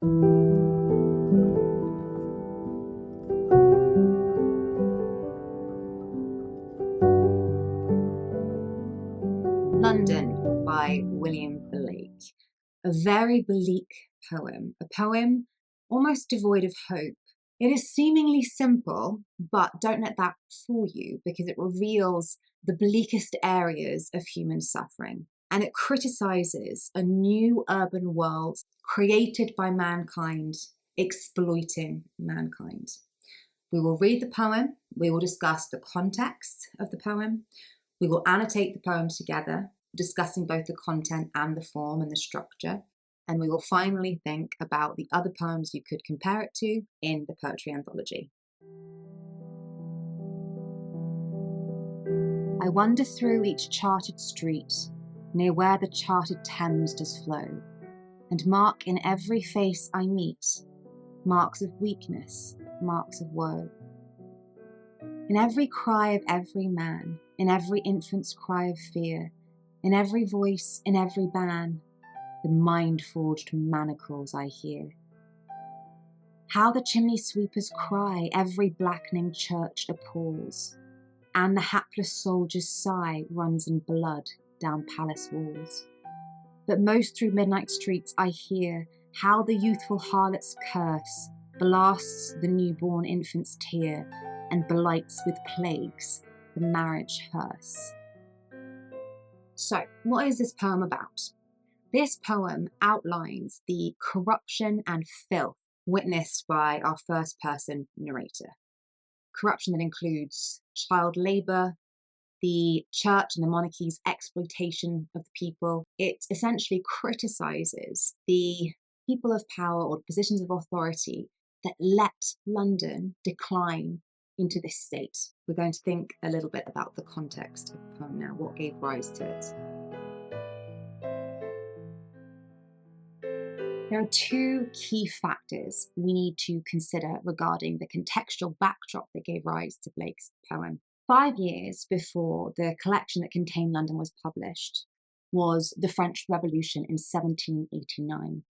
London by William Blake. A very bleak poem, a poem almost devoid of hope. It is seemingly simple, but don't let that fool you because it reveals the bleakest areas of human suffering. And it criticizes a new urban world created by mankind, exploiting mankind. We will read the poem, we will discuss the context of the poem, we will annotate the poem together, discussing both the content and the form and the structure, and we will finally think about the other poems you could compare it to in the poetry anthology. I wander through each charted street, near where the charted Thames does flow, and mark in every face I meet marks of weakness, marks of woe. In every cry of every man, in every infant's cry of fear, in every voice, in every ban, the mind-forged manacles I hear. How the chimney sweepers cry, every blackening church appalls, and the hapless soldier's sigh runs in blood down palace walls. But most through midnight streets I hear how the youthful harlot's curse blasts the newborn infant's tear and blights with plagues the marriage hearse. So, what is this poem about? This poem outlines the corruption and filth witnessed by our first-person narrator. Corruption that includes child labour, the church and the monarchy's exploitation of the people. It essentially criticises the people of power or positions of authority that let London decline into this state. We're going to think a little bit about the context of the poem now, what gave rise to it. There are two key factors we need to consider regarding the contextual backdrop that gave rise to Blake's poem. 5 years before the collection that contained London was published was the French Revolution in 1789.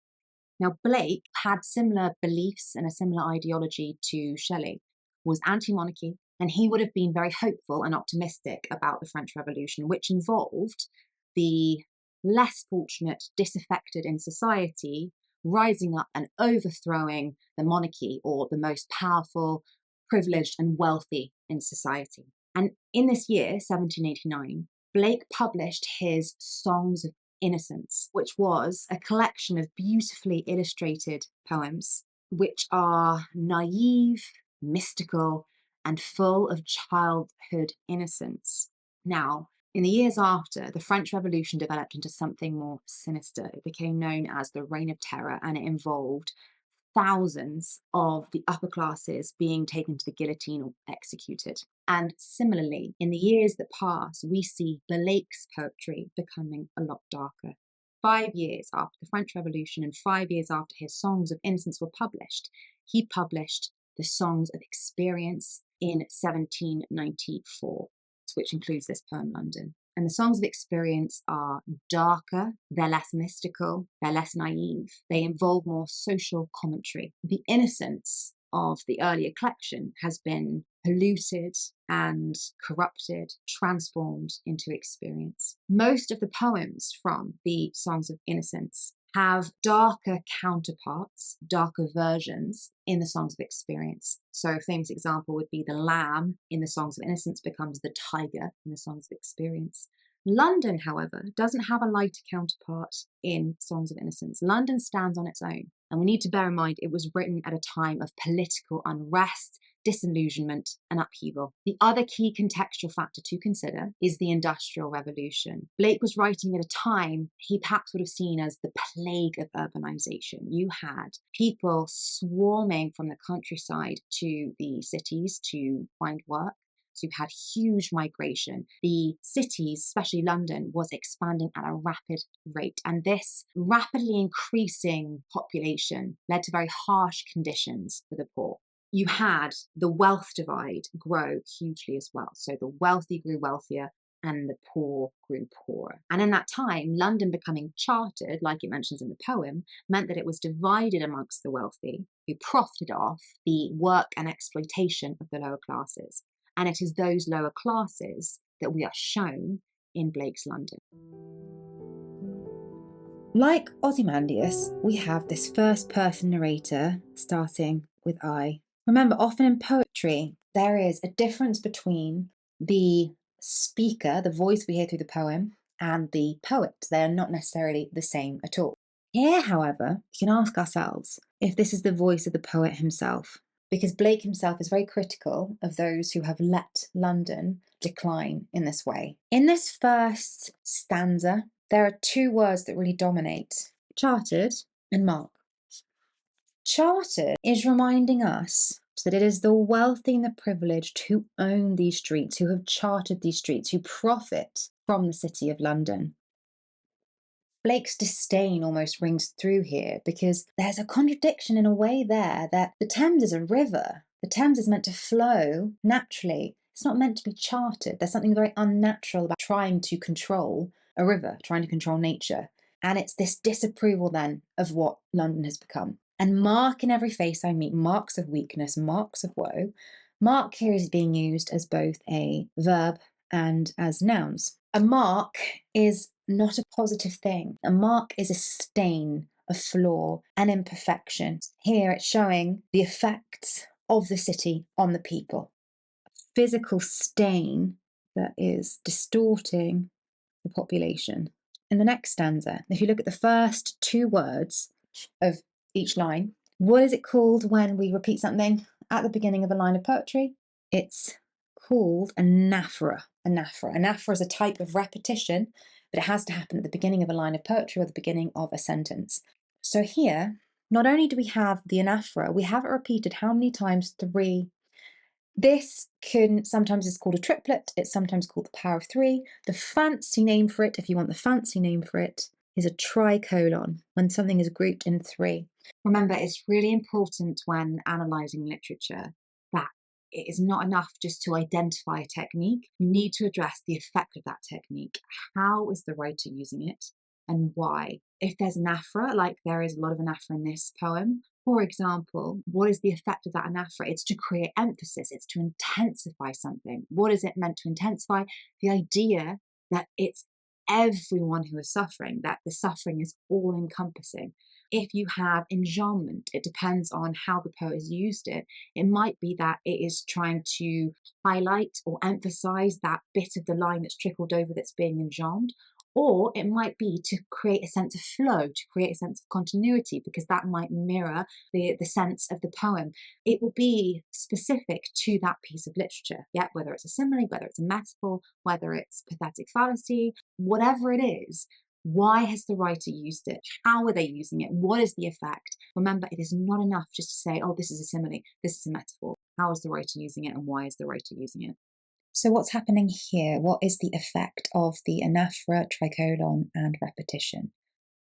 Now, Blake had similar beliefs and a similar ideology to Shelley, was anti-monarchy, and he would have been very hopeful and optimistic about the French Revolution, which involved the less fortunate, disaffected in society rising up and overthrowing the monarchy or the most powerful, privileged and wealthy in society. And in this year, 1789, Blake published his Songs of Innocence, which was a collection of beautifully illustrated poems, which are naive, mystical, and full of childhood innocence. Now, in the years after, the French Revolution developed into something more sinister. It became known as the Reign of Terror, and it involved thousands of the upper classes being taken to the guillotine or executed. And similarly, in the years that pass, we see Blake's poetry becoming a lot darker. 5 years after the French Revolution and 5 years after his Songs of Innocence were published, he published the Songs of Experience in 1794, which includes this poem, London. And the Songs of Experience are darker, they're less mystical, they're less naive, they involve more social commentary. The innocence of the earlier collection has been polluted and corrupted, transformed into experience. Most of the poems from the Songs of Innocence have darker counterparts, darker versions in the Songs of Experience. So a famous example would be the lamb in the Songs of Innocence becomes the tiger in the Songs of Experience. London, however, doesn't have a lighter counterpart in Songs of Innocence. London stands on its own. And we need to bear in mind it was written at a time of political unrest, disillusionment, and upheaval. The other key contextual factor to consider is the Industrial Revolution. Blake was writing at a time he perhaps would have seen as the plague of urbanization. You had people swarming from the countryside to the cities to find work. So you had huge migration. The cities, especially London, was expanding at a rapid rate. And this rapidly increasing population led to very harsh conditions for the poor. You had the wealth divide grow hugely as well. So the wealthy grew wealthier, and the poor grew poorer. And in that time, London becoming chartered, like it mentions in the poem, meant that it was divided amongst the wealthy, who profited off the work and exploitation of the lower classes. And it is those lower classes that we are shown in Blake's London. Like Ozymandias, we have this first-person narrator starting with I. Remember, often in poetry, there is a difference between the speaker, the voice we hear through the poem, and the poet. They are not necessarily the same at all. Here, however, we can ask ourselves if this is the voice of the poet himself, because Blake himself is very critical of those who have let London decline in this way. In this first stanza, there are two words that really dominate: chartered and mark. Chartered is reminding us that it is the wealthy and the privileged who own these streets, who have chartered these streets, who profit from the city of London. Blake's disdain almost rings through here because there's a contradiction in a way there that the Thames is a river. The Thames is meant to flow naturally. It's not meant to be chartered. There's something very unnatural about trying to control a river, trying to control nature. And it's this disapproval then of what London has become. And mark in every face I meet, marks of weakness, marks of woe. Mark here is being used as both a verb and as nouns. A mark is not a positive thing. A mark is a stain, a flaw, an imperfection. Here it's showing the effects of the city on the people. A physical stain that is distorting the population. In the next stanza, if you look at the first two words of each line, what is it called when we repeat something at the beginning of a line of poetry? It's called anaphora. Anaphora. Anaphora is a type of repetition, but it has to happen at the beginning of a line of poetry or the beginning of a sentence. So here, not only do we have the anaphora, we have it repeated how many times? 3. This can sometimes is called a triplet. It's sometimes called the power of 3. The fancy name for it, if you want the fancy name for it, is a tricolon, when something is grouped in 3. Remember, it's really important when analysing literature that it is not enough just to identify a technique. You need to address the effect of that technique. How is the writer using it and why? If there's anaphora, like there is a lot of anaphora in this poem, for example, what is the effect of that anaphora? It's to create emphasis, it's to intensify something. What is it meant to intensify? The idea that it's everyone who is suffering, that the suffering is all encompassing. If you have enjambment, it depends on how the poet has used it. It might be that it is trying to highlight or emphasize that bit of the line that's trickled over that's being enjambed. Or it might be to create a sense of flow, to create a sense of continuity, because that might mirror the sense of the poem. It will be specific to that piece of literature, yeah, whether it's a simile, whether it's a metaphor, whether it's pathetic fallacy, whatever it is. Why has the writer used it? How are they using it? What is the effect? Remember, it is not enough just to say, oh, this is a simile, this is a metaphor. How is the writer using it and why is the writer using it? So what's happening here? What is the effect of the anaphora, tricolon, and repetition?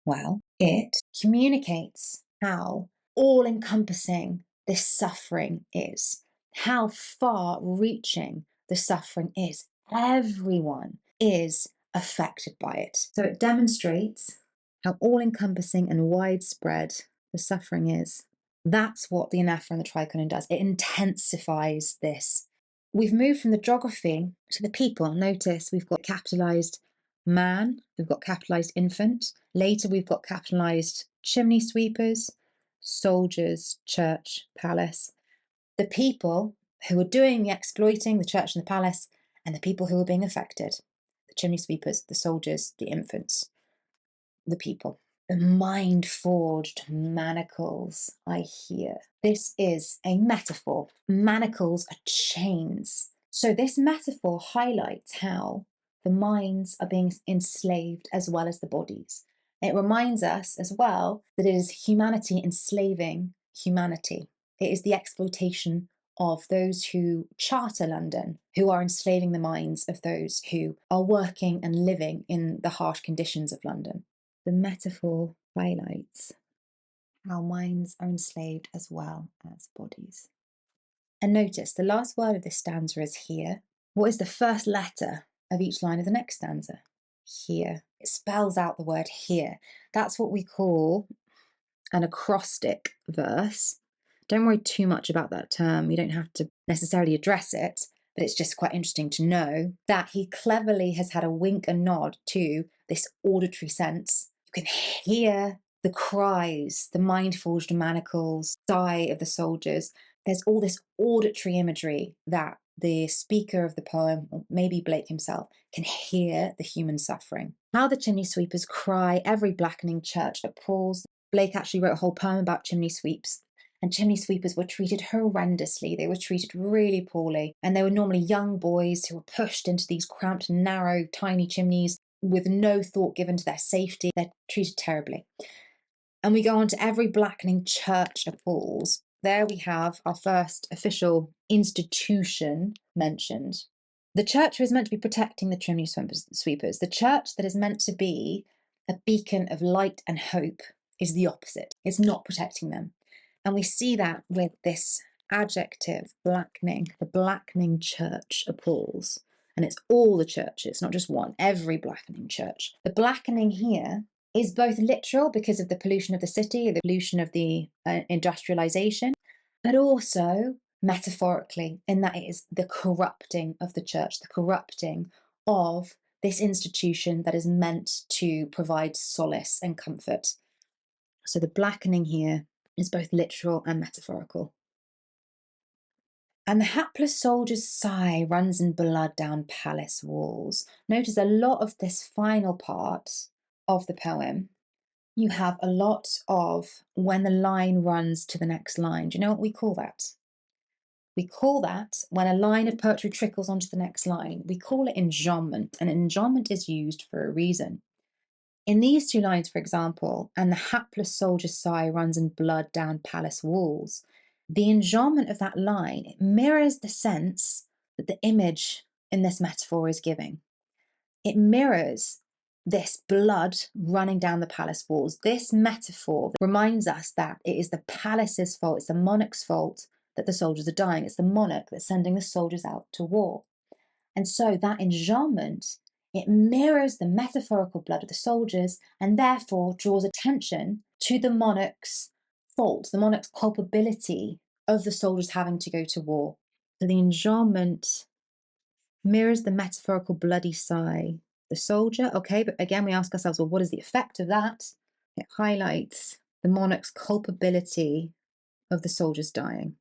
Well, it communicates how all-encompassing this suffering is, how far-reaching the suffering is. Everyone is affected by it. So it demonstrates how all-encompassing and widespread the suffering is. That's what the anaphora and the tricolon does. It intensifies this. We've moved from the geography to the people. Notice we've got capitalised man, we've got capitalised infant. Later we've got capitalised chimney sweepers, soldiers, church, palace. The people who were doing the exploiting, the church and the palace, and the people who were being affected. The chimney sweepers, the soldiers, the infants, the people. The mind-forged manacles I hear. This is a metaphor. Manacles are chains. So this metaphor highlights how the minds are being enslaved as well as the bodies. It reminds us as well that it is humanity enslaving humanity. It is the exploitation of those who charter London, who are enslaving the minds of those who are working and living in the harsh conditions of London. The metaphor highlights how minds are enslaved as well as bodies. And notice the last word of this stanza is here. What is the first letter of each line of the next stanza. Here. It spells out the word here. That's what we call an acrostic verse. Don't worry too much about that term. You don't have to necessarily address it, but it's just quite interesting to know that he cleverly has had a wink and nod to this auditory sense. You can hear the cries, the mind-forged manacles, sigh of the soldiers. There's all this auditory imagery that the speaker of the poem, or maybe Blake himself, can hear the human suffering. How the chimney sweepers cry every blackening church that falls. Blake actually wrote a whole poem about chimney sweeps, and chimney sweepers were treated horrendously. They were treated really poorly, and they were normally young boys who were pushed into these cramped, narrow, tiny chimneys with no thought given to their safety. They're treated terribly. And we go on to every blackening church that falls. There we have our first official institution mentioned. The church who is meant to be protecting the chimney sweepers, the church that is meant to be a beacon of light and hope, is the opposite. It's not protecting them. And we see that with this adjective, blackening. The blackening church appalls. And it's all the churches, not just one, every blackening church. The blackening here is both literal because of the pollution of the city, the pollution of the industrialization, but also metaphorically in that it is the corrupting of the church, the corrupting of this institution that is meant to provide solace and comfort. So the blackening here is both literal and metaphorical. And the hapless soldier's sigh runs in blood down palace walls. Notice a lot of this final part of the poem, you have a lot of when the line runs to the next line. Do you know what we call that? We call that when a line of poetry trickles onto the next line. We call it enjambment, and enjambment is used for a reason. In these two lines, for example, and the hapless soldier's sigh runs in blood down palace walls, the enjambment of that line, it mirrors the sense that the image in this metaphor is giving. It mirrors this blood running down the palace walls. This metaphor reminds us that it is the palace's fault, it's the monarch's fault that the soldiers are dying. It's the monarch that's sending the soldiers out to war. And so that enjambment, it mirrors the metaphorical blood of the soldiers and therefore draws attention to the monarch's fault, the monarch's culpability of the soldiers having to go to war. So the enjambment mirrors the metaphorical bloody sigh. The soldier, okay, but again we ask ourselves, well, what is the effect of that? It highlights the monarch's culpability of the soldiers dying.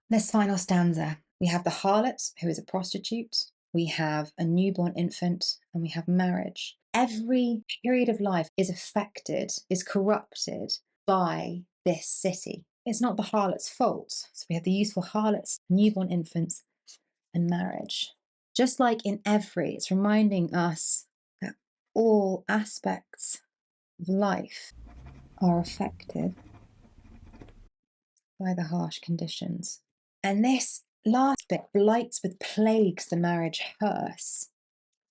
This final stanza, we have the harlot, who is a prostitute, we have a newborn infant, and we have marriage. Every period of life is affected, is corrupted by this city. It's not the harlot's fault. So we have the youthful harlots, newborn infants, and marriage. Just like in every, it's reminding us that all aspects of life are affected by the harsh conditions. And this last bit blights with plagues the marriage hearse.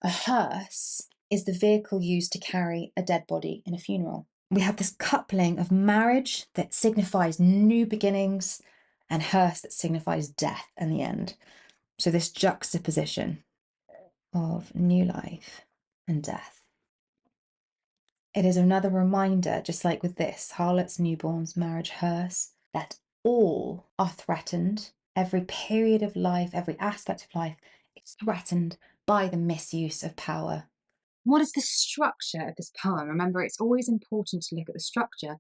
A hearse is the vehicle used to carry a dead body in a funeral. We have this coupling of marriage that signifies new beginnings and hearse that signifies death and the end. So this juxtaposition of new life and death. It is another reminder, just like with this, harlots, newborns, marriage, hearse, that all are threatened. Every period of life, every aspect of life is threatened by the misuse of power. What is the structure of this poem? Remember, it's always important to look at the structure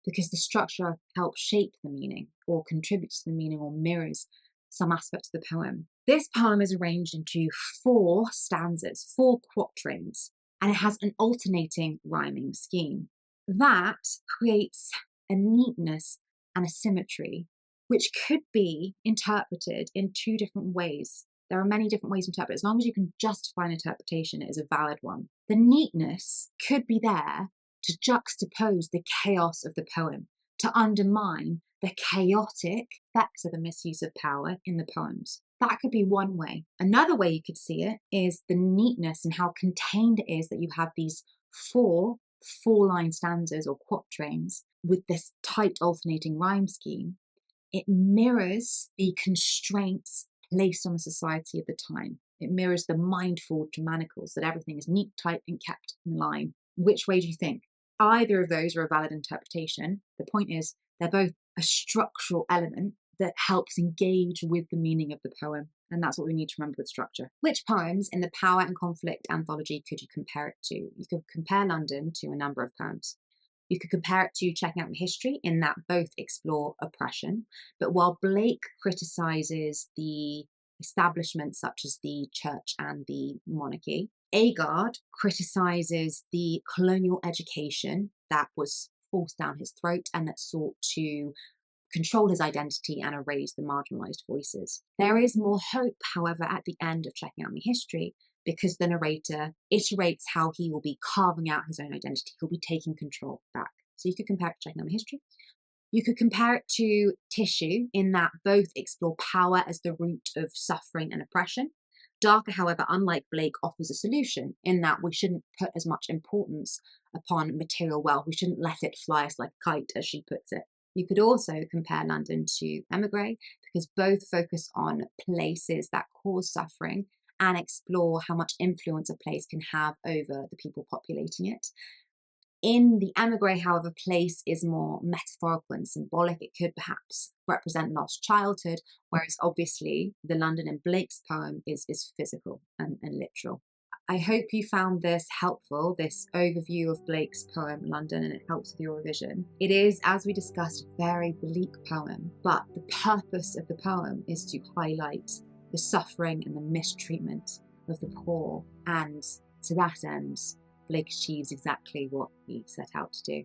because the structure helps shape the meaning or contributes to the meaning or mirrors some aspects of the poem. This poem is arranged into 4 stanzas, 4 quatrains, and it has an alternating rhyming scheme. That creates a neatness and a symmetry, which could be interpreted in 2 different ways. There are many different ways to interpret it. As long as you can justify an interpretation, it is a valid one. The neatness could be there to juxtapose the chaos of the poem, to undermine the chaotic effects of the misuse of power in the poems. That could be one way. Another way you could see it is the neatness and how contained it is that you have these 4 4-line stanzas or quatrains with this tight alternating rhyme scheme. It mirrors the constraints placed on the society of the time. It mirrors the mind-forged manacles that everything is neat, tight, and kept in line. Which way do you think? Either of those are a valid interpretation. The point is, they're both a structural element that helps engage with the meaning of the poem. And that's what we need to remember with structure. Which poems in the Power and Conflict anthology could you compare it to? You could compare London to a number of poems. You could compare it to Checking Out the History, in that both explore oppression. But while Blake criticises the establishments such as the church and the monarchy, Agard criticises the colonial education that was forced down his throat and that sought to control his identity and erase the marginalised voices. There is more hope, however, at the end of Checking Out the History, because the narrator iterates how he will be carving out his own identity. He'll be taking control back. So you could compare it to Checking Out the History. You could compare it to Tissue, in that both explore power as the root of suffering and oppression. Darker, however, unlike Blake, offers a solution, in that we shouldn't put as much importance upon material wealth. We shouldn't let it fly us like a kite, as she puts it. You could also compare London to Emigre, because both focus on places that cause suffering and explore how much influence a place can have over the people populating it. In the Emigre, however, place is more metaphorical and symbolic. It could perhaps represent lost childhood, whereas obviously the London in Blake's poem is physical and literal. I hope you found this helpful, this overview of Blake's poem London, and it helps with your revision. It is, as we discussed, a very bleak poem, but the purpose of the poem is to highlight the suffering and the mistreatment of the poor, and to that end, Blake achieves exactly what he set out to do.